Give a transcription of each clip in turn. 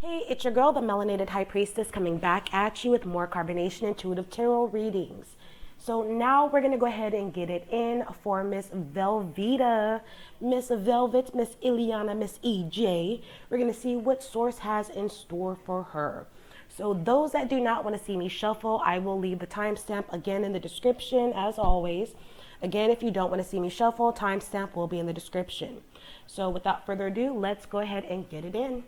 Hey, it's your girl, the Melanated High Priestess, coming back at you with more Carbonation Intuitive Tarot readings. So now we're going to go ahead and get it in for Miss Velveeta, Miss Velvet, Miss Ileana, Miss EJ. We're going to see what Source has in store for her. So those that do not want to see me shuffle, I will leave the timestamp again in the description as always. Again, if you don't want to see me shuffle, timestamp will be in the description. So without further ado, let's go ahead and get it in.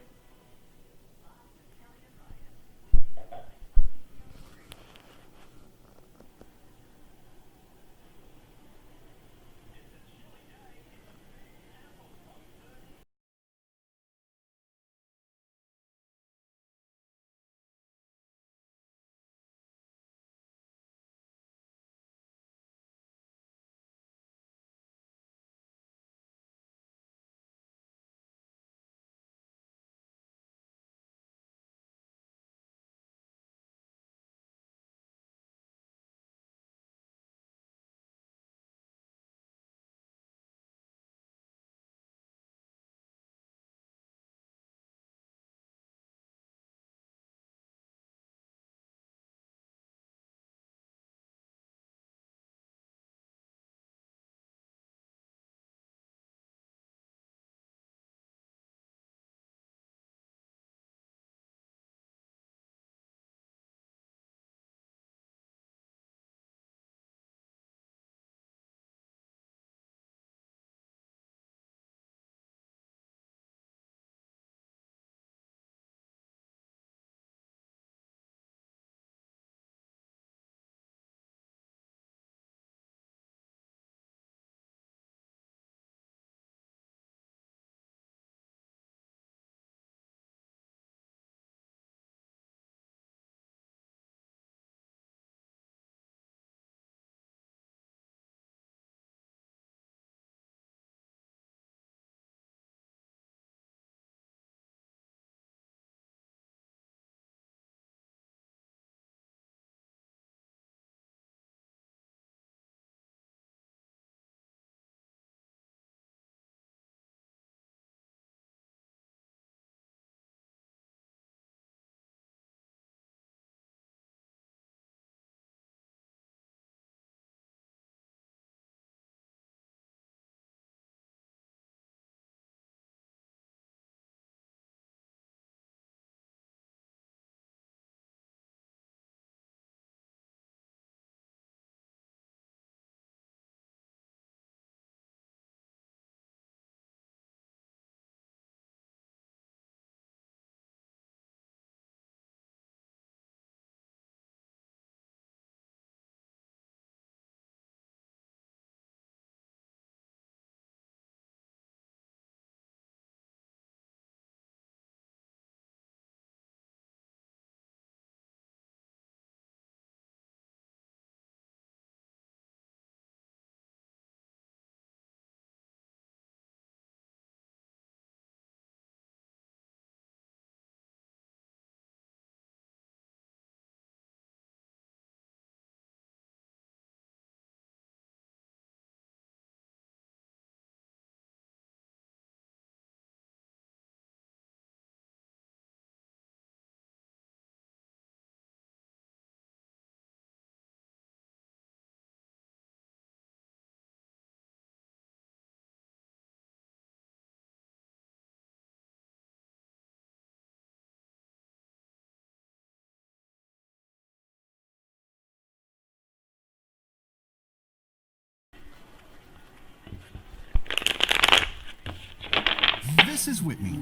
This is Whitney.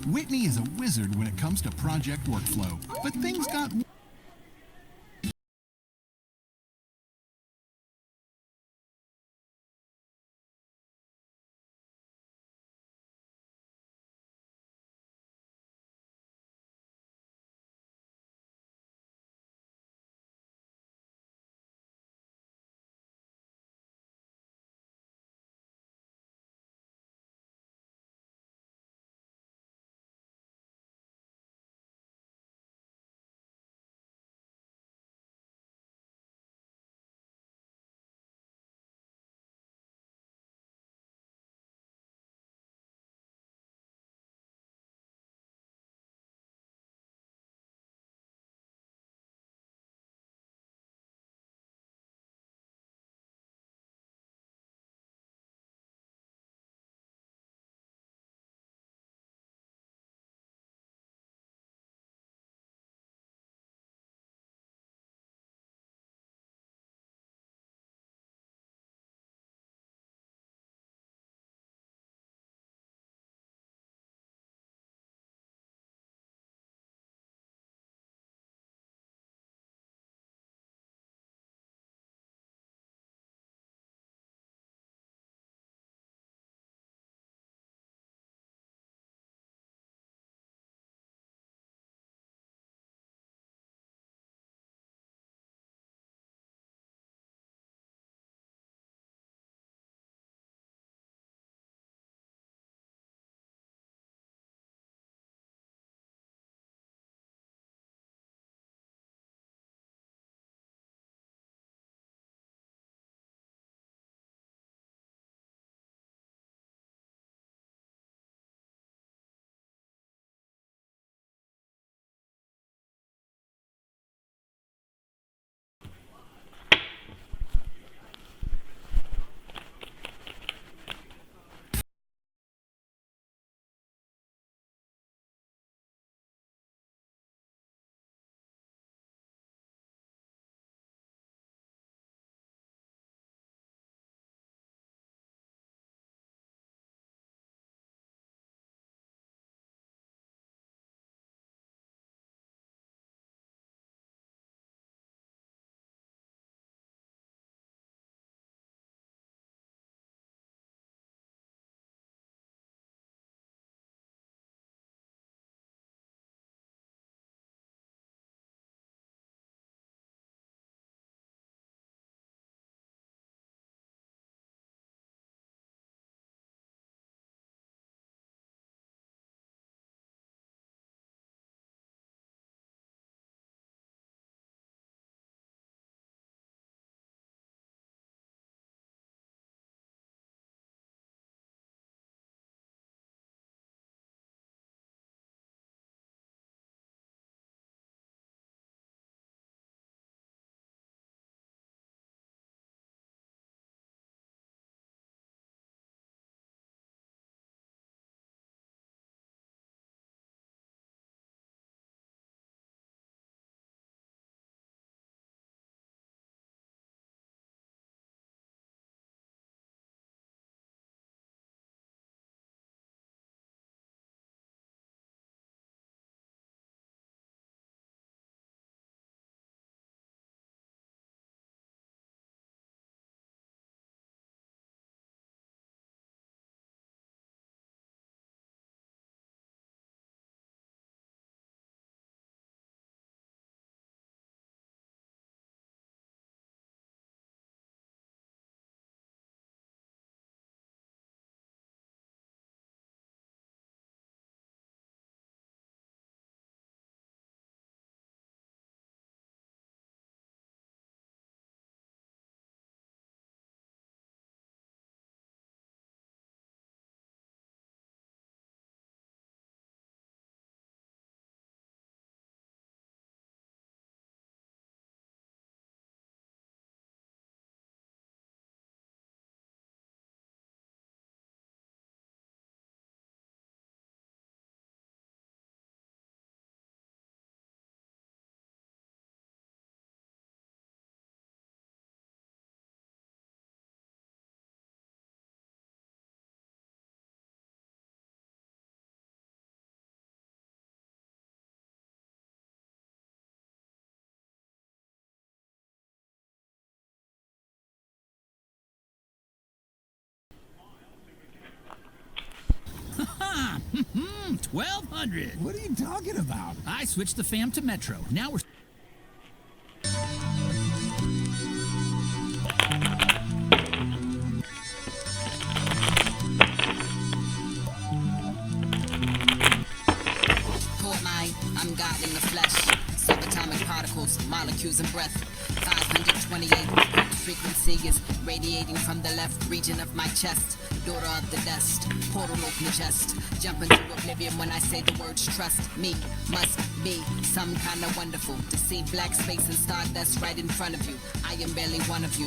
Whitney is a wizard when it comes to project workflow, but things got 1,200. What are you talking about? I switched the fam to Metro. Now we're... Who am I? I'm God in the flesh. Subatomic particles, molecules and breath. 528. Frequency is radiating from the left region of my chest. Daughter of the dust, portal open chest. Jump into oblivion when I say the words trust me. Must be some kind of wonderful to see black space and stardust right in front of you. I am barely one of you.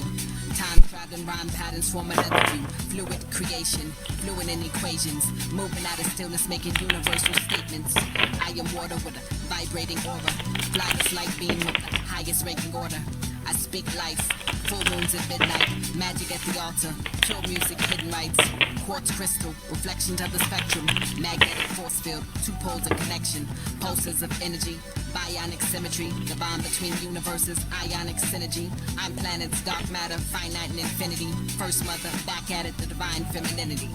Time traveling rhyme patterns form another view. Fluid creation, fluid in equations. Moving out of stillness, making universal statements. I am water with a vibrating aura. Flawless light beam with the highest ranking order. I speak life, full moons at midnight, magic at the altar, pure music, hidden rights, quartz crystal, reflections of the spectrum, magnetic force field, two poles of connection, pulses of energy, bionic symmetry, the bond between universes, ionic synergy. I'm planets, dark matter, finite and infinity. First mother, back at it, the divine femininity.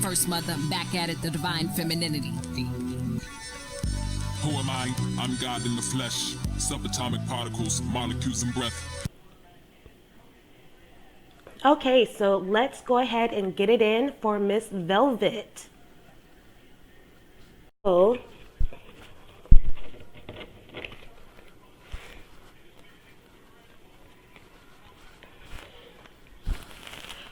First mother, back at it, the divine femininity. Who am I? I'm God in the flesh. Subatomic particles, molecules and breath. Okay, so let's go ahead and get it in for Miss Velvet. So,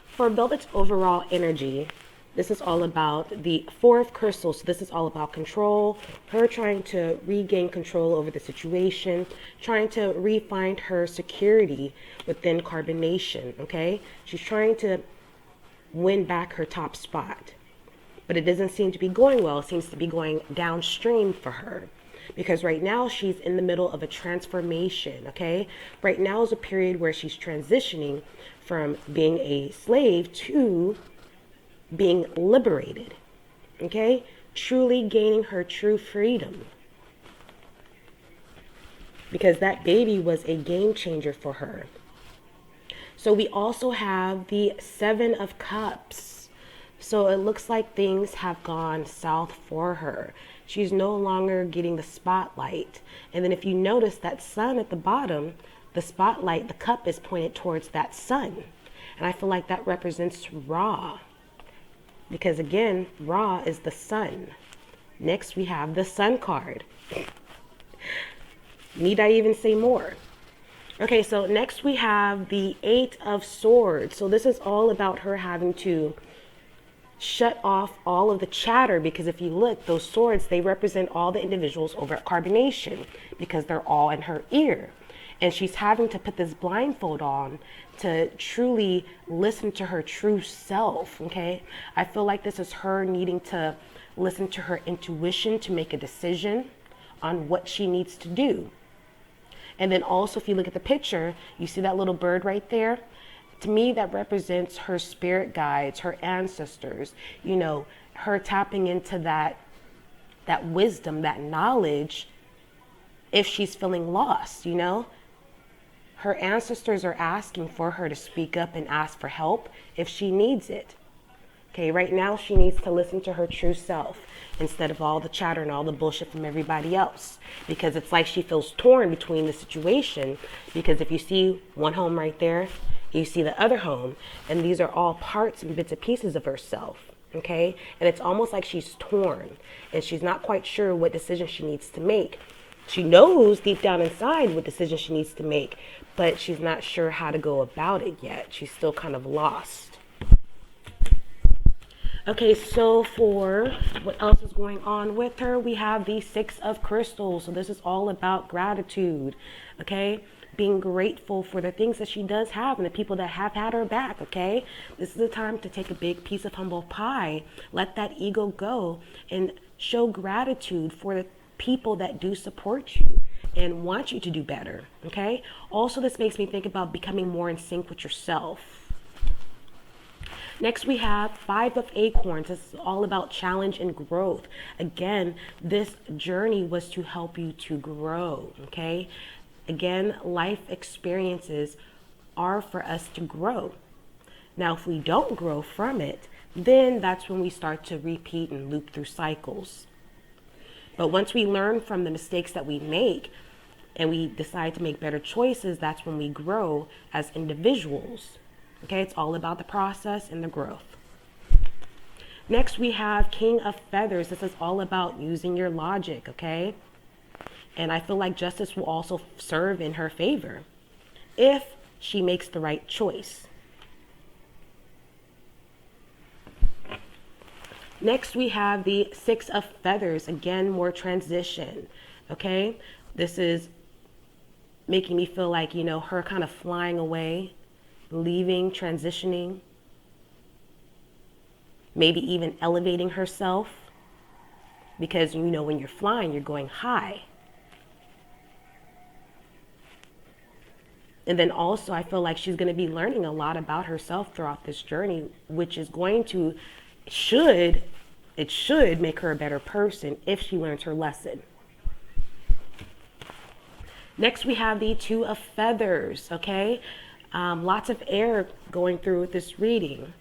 for Velvet's overall energy, this is all about the fourth crystal. So this is all about control, her trying to regain control over the situation, trying to re-find her security within carbonation, okay? She's trying to win back her top spot, but it doesn't seem to be going well. It seems to be going downstream for her because right now she's in the middle of a transformation, okay? Right now is a period where she's transitioning from being a slave to being liberated, okay? Truly gaining her true freedom. Because that baby was a game changer for her. So we also have the Seven of Cups. So it looks like things have gone south for her. She's no longer getting the spotlight. And then if you notice that sun at the bottom, the spotlight, the cup is pointed towards that sun. And I feel like that represents Ra. Because again, Ra is the sun. Next we have the Sun card. Need I even say more? Okay, so next we have the Eight of Swords. So this is all about her having to shut off all of the chatter, because if you look, those swords, they represent all the individuals over at Carbonation because they're all in her ear. And she's having to put this blindfold on to truly listen to her true self, okay? I feel like this is her needing to listen to her intuition to make a decision on what she needs to do. And then also, if you look at the picture, you see that little bird right there? To me, that represents her spirit guides, her ancestors, you know, her tapping into that wisdom, that knowledge, if she's feeling lost, you know? Her ancestors are asking for her to speak up and ask for help if she needs it. Okay, right now she needs to listen to her true self instead of all the chatter and all the bullshit from everybody else. Because it's like she feels torn between the situation. Because if you see one home right there, you see the other home, and these are all parts and bits and pieces of herself. Okay, and it's almost like she's torn and she's not quite sure what decision she needs to make. She knows deep down inside what decision she needs to make, but she's not sure how to go about it yet. She's still kind of lost. Okay, so for what else is going on with her, we have the Six of Crystals. So this is all about gratitude, okay? Being grateful for the things that she does have and the people that have had her back, okay? This is the time to take a big piece of humble pie, let that ego go, and show gratitude for the people that do support you and want you to do better, okay? Also, this makes me think about becoming more in sync with yourself. Next, we have Five of Acorns. This is all about challenge and growth. Again, this journey was to help you to grow, okay? Again, life experiences are for us to grow. Now, if we don't grow from it, then that's when we start to repeat and loop through cycles. But once we learn from the mistakes that we make and we decide to make better choices, that's when we grow as individuals. Okay, it's all about the process and the growth. Next, we have King of Feathers. This is all about using your logic, okay? And I feel like justice will also serve in her favor if she makes the right choice. Next, we have the Six of Feathers. Again, more transition, okay? This is making me feel like, her kind of flying away, leaving, transitioning, maybe even elevating herself, because when you're flying, you're going high. And then also, I feel like she's going to be learning a lot about herself throughout this journey, which is going to, should make her a better person if she learns her lesson. Next, we have the Two of Feathers, okay? Lots of air going through with this reading.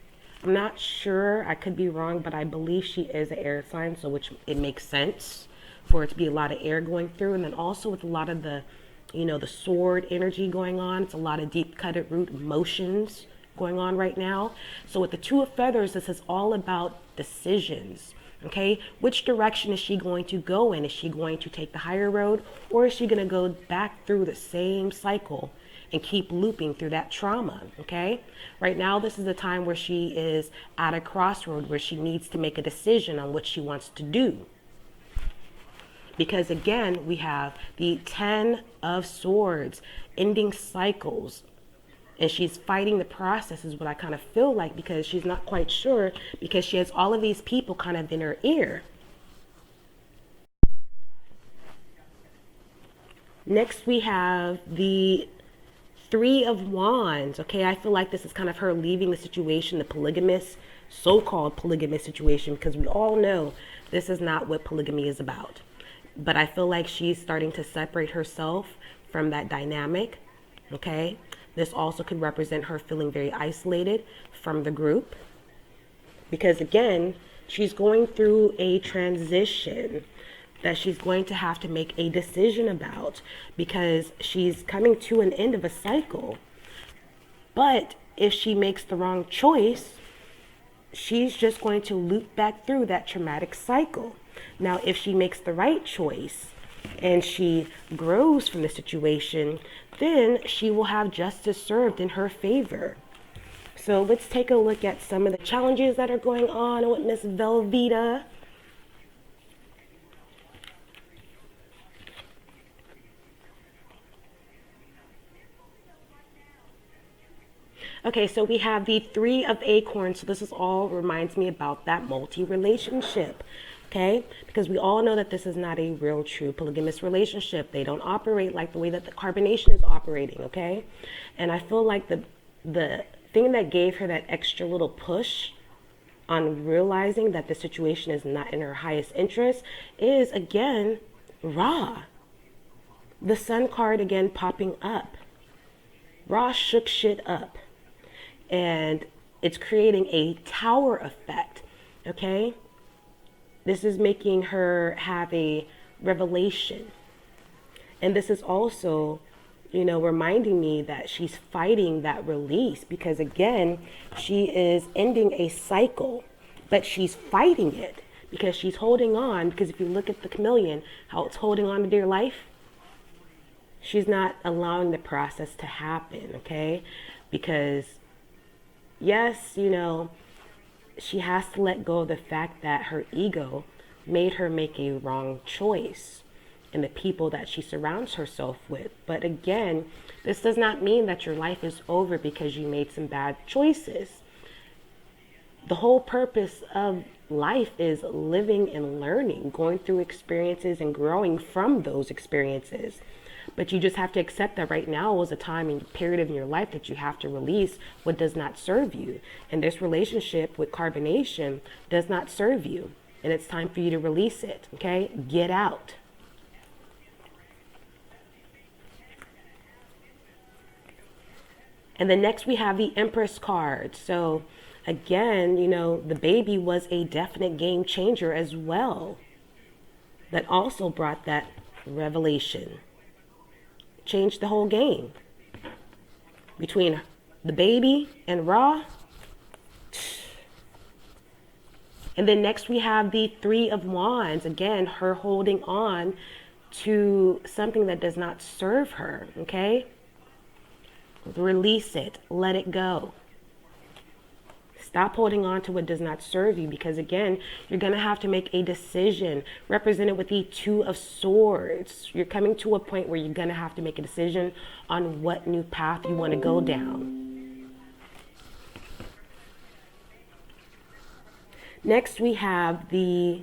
I'm not sure, I could be wrong, but I believe she is an air sign, so which it makes sense for it to be a lot of air going through. And then also with a lot of the, the sword energy going on, it's a lot of deep cutted root emotions going on right now. So with the Two of Feathers, this is all about decisions. Okay, which direction is she going to go in? Is she going to take the higher road, or is she going to go back through the same cycle and keep looping through that trauma? Okay, right now this is the time where she is at a crossroad where she needs to make a decision on what she wants to do. Because again, we have the Ten of Swords, ending cycles. And she's fighting the process is what I kind of feel like, because she's not quite sure, because she has all of these people kind of in her ear. Next, we have the Three of Wands. Okay, I feel like this is kind of her leaving the situation, the polygamous, so-called polygamous situation, because we all know this is not what polygamy is about. But I feel like she's starting to separate herself from that dynamic, okay? This also could represent her feeling very isolated from the group, because again, she's going through a transition that she's going to have to make a decision about, because she's coming to an end of a cycle. But if she makes the wrong choice, she's just going to loop back through that traumatic cycle. Now, if she makes the right choice and she grows from the situation, then she will have justice served in her favor. So let's take a look at some of the challenges that are going on with Miss Velveeta. Okay, so we have the Three of Acorns. So this is all reminds me about that multi-relationship. Okay, because we all know that this is not a real true polygamous relationship. They don't operate like the way that the Carbonation is operating, okay? And I feel like the thing that gave her that extra little push on realizing that the situation is not in her highest interest is, again, Ra. The Sun card again popping up. Ra shook shit up. And it's creating a tower effect, okay? This is making her have a revelation. And this is also, reminding me that she's fighting that release, because again, she is ending a cycle, but she's fighting it because she's holding on. Because if you look at the chameleon, how it's holding on to dear life, she's not allowing the process to happen, okay? Because yes, she has to let go of the fact that her ego made her make a wrong choice in the people that she surrounds herself with. But again, this does not mean that your life is over because you made some bad choices. The whole purpose of life is living and learning, going through experiences and growing from those experiences. But you just have to accept that right now is a time and period in your life that you have to release what does not serve you. And this relationship with Carbonation does not serve you. And it's time for you to release it, okay? Get out. And then next we have the Empress card. So again, you know, the baby was a definite game changer as well. That also brought that revelation. Changed the whole game. Between the baby and Ra. And then next we have the Three of Wands. Again, her holding on to something that does not serve her, okay? Release it. Let it go. Stop holding on to what does not serve you, because again, you're going to have to make a decision, represented with the Two of Swords. You're coming to a point where you're going to have to make a decision on what new path you want to go down. Next, we have the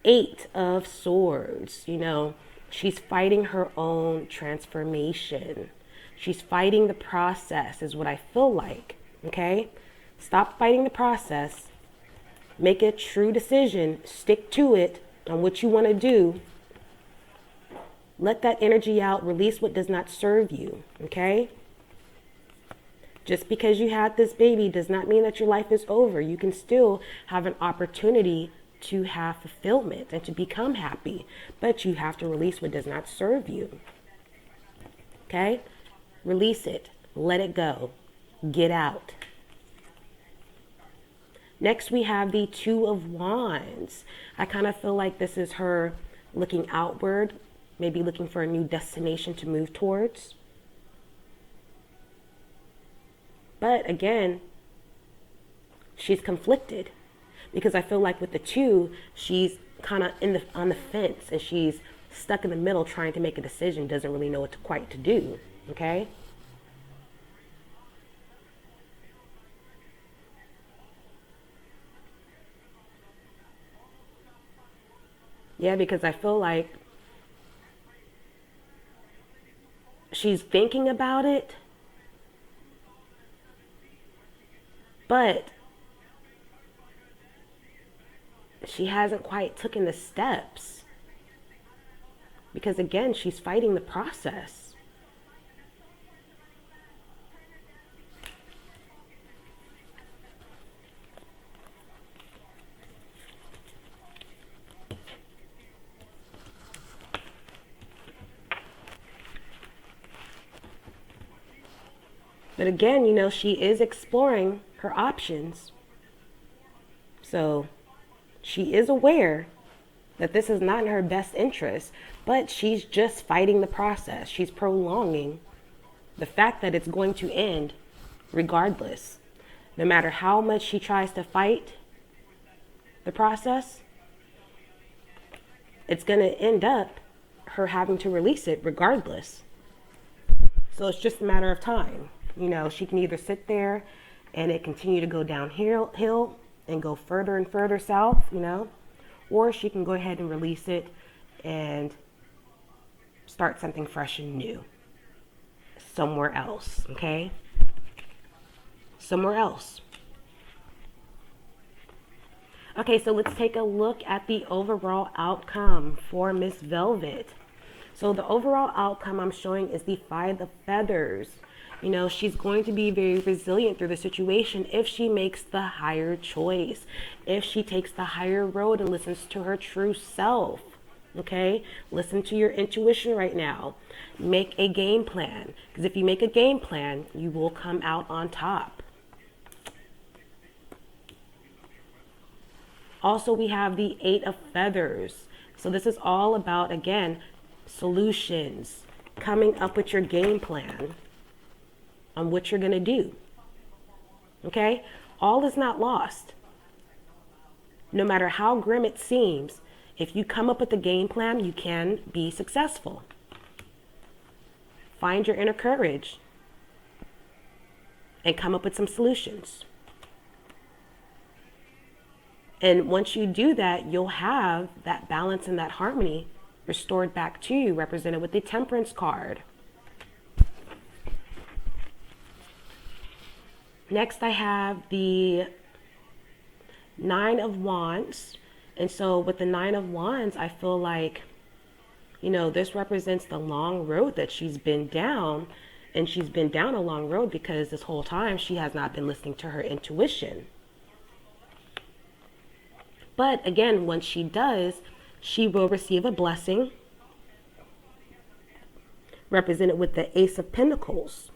Eight of Swords. You know, she's fighting her own transformation. She's fighting the process, is what I feel like, okay? Stop fighting the process. Make a true decision. Stick to it on what you want to do. Let that energy out. Release what does not serve you, okay? Just because you had this baby does not mean that your life is over. You can still have an opportunity to have fulfillment and to become happy, but you have to release what does not serve you, okay? Release it. Let it go. Get out. Next, we have the Two of Wands. I kind of feel like this is her looking outward, maybe looking for a new destination to move towards. But again, she's conflicted, because I feel like with the two, she's kind of on the fence, and she's stuck in the middle trying to make a decision, doesn't really know what quite to do, okay? Yeah, because I feel like she's thinking about it, but she hasn't quite taken the steps, because again, she's fighting the process. But again, you know, she is exploring her options. So she is aware that this is not in her best interest, but she's just fighting the process. She's prolonging the fact that it's going to end regardless. No matter how much she tries to fight the process, it's going to end up her having to release it regardless. So it's just a matter of time. You know, she can either sit there and it continue to go downhill and go further and further south, you know, or she can go ahead and release it and start something fresh and new somewhere else, okay? Somewhere else. Okay, so let's take a look at the overall outcome for Miss Velvet. So the overall outcome I'm showing is the Five of Feathers. You know, she's going to be very resilient through the situation if she makes the higher choice, if she takes the higher road and listens to her true self, okay? Listen to your intuition right now. Make a game plan, because if you make a game plan, you will come out on top. Also, we have the Eight of Feathers. So this is all about, again, solutions, coming up with your game plan on what you're going to do. Okay? All is not lost. No matter how grim it seems, if you come up with a game plan, you can be successful. Find your inner courage and come up with some solutions. And once you do that, you'll have that balance and that harmony restored back to you, represented with the Temperance card. Next, I have the Nine of Wands. And so with the Nine of Wands, I feel like, you know, this represents the long road that she's been down. And she's been down a long road because this whole time she has not been listening to her intuition. But again, once she does, she will receive a blessing, represented with the Ace of Pentacles.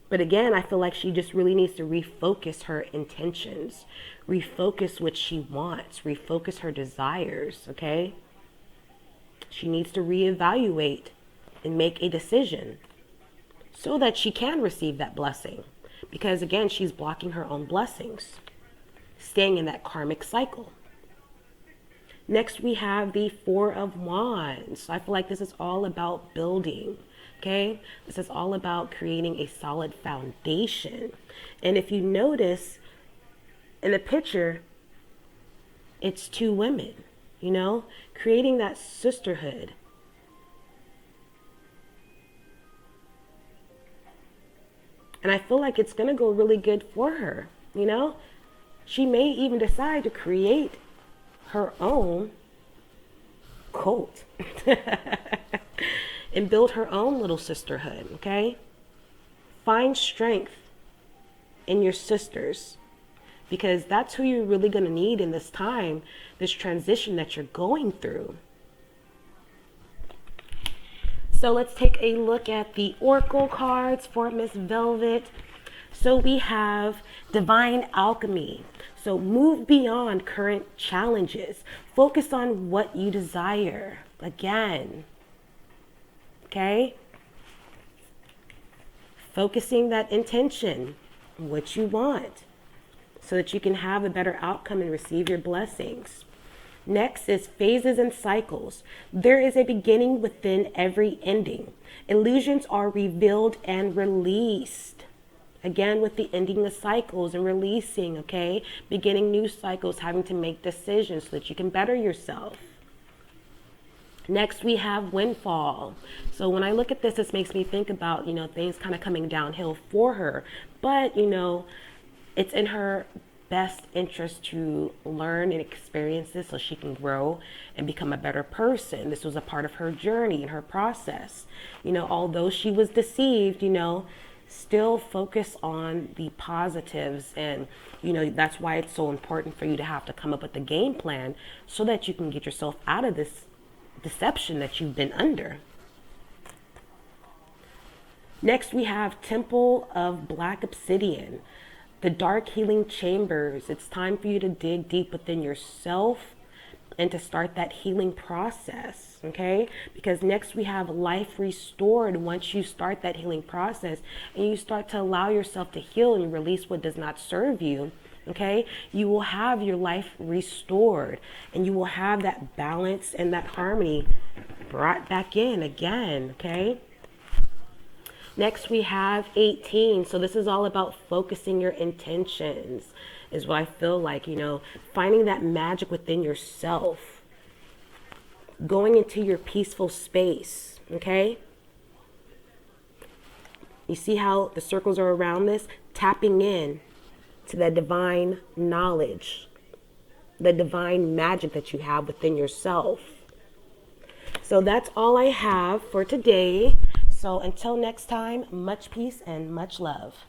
But again, I feel like she just really needs to refocus her intentions, refocus what she wants, refocus her desires, okay? She needs to reevaluate and make a decision so that she can receive that blessing. Because again, she's blocking her own blessings, staying in that karmic cycle. Next, we have the Four of Wands. I feel like this is all about building, okay? This is all about creating a solid foundation. And if you notice in the picture, it's two women, you know, creating that sisterhood. And I feel like it's going to go really good for her, you know? She may even decide to create her own cult and build her own little sisterhood, okay? Find strength in your sisters, because that's who you're really going to need in this time, this transition that you're going through. So let's take a look at the Oracle cards for Miss Velvet. So we have Divine Alchemy. So move beyond current challenges. Focus on what you desire. Again, okay? Focusing that intention, what you want, so that you can have a better outcome and receive your blessings. Next is phases and cycles. There is a beginning within every ending. Illusions are revealed and released. Again, with the ending of cycles and releasing, okay? Beginning new cycles, having to make decisions so that you can better yourself. Next, we have Windfall. So when I look at this, this makes me think about, you know, things kind of coming downhill for her. But, you know, it's in her best interest to learn and experience this so she can grow and become a better person. This was a part of her journey and her process. You know, although she was deceived, you know, still focus on the positives. And, you know, that's why it's so important for you to have to come up with a game plan so that you can get yourself out of this deception that you've been under. Next, we have Temple of Black Obsidian. The dark healing chambers. It's time for you to dig deep within yourself and to start that healing process, okay? Because next we have life restored. Once you start that healing process and you start to allow yourself to heal and release what does not serve you, okay, you will have your life restored and you will have that balance and that harmony brought back in again, okay? Next, we have 18. So this is all about focusing your intentions, is what I feel like, you know, finding that magic within yourself, going into your peaceful space, okay? You see how the circles are around this? Tapping in to that divine knowledge, the divine magic that you have within yourself. So that's all I have for today. So until next time, much peace and much love.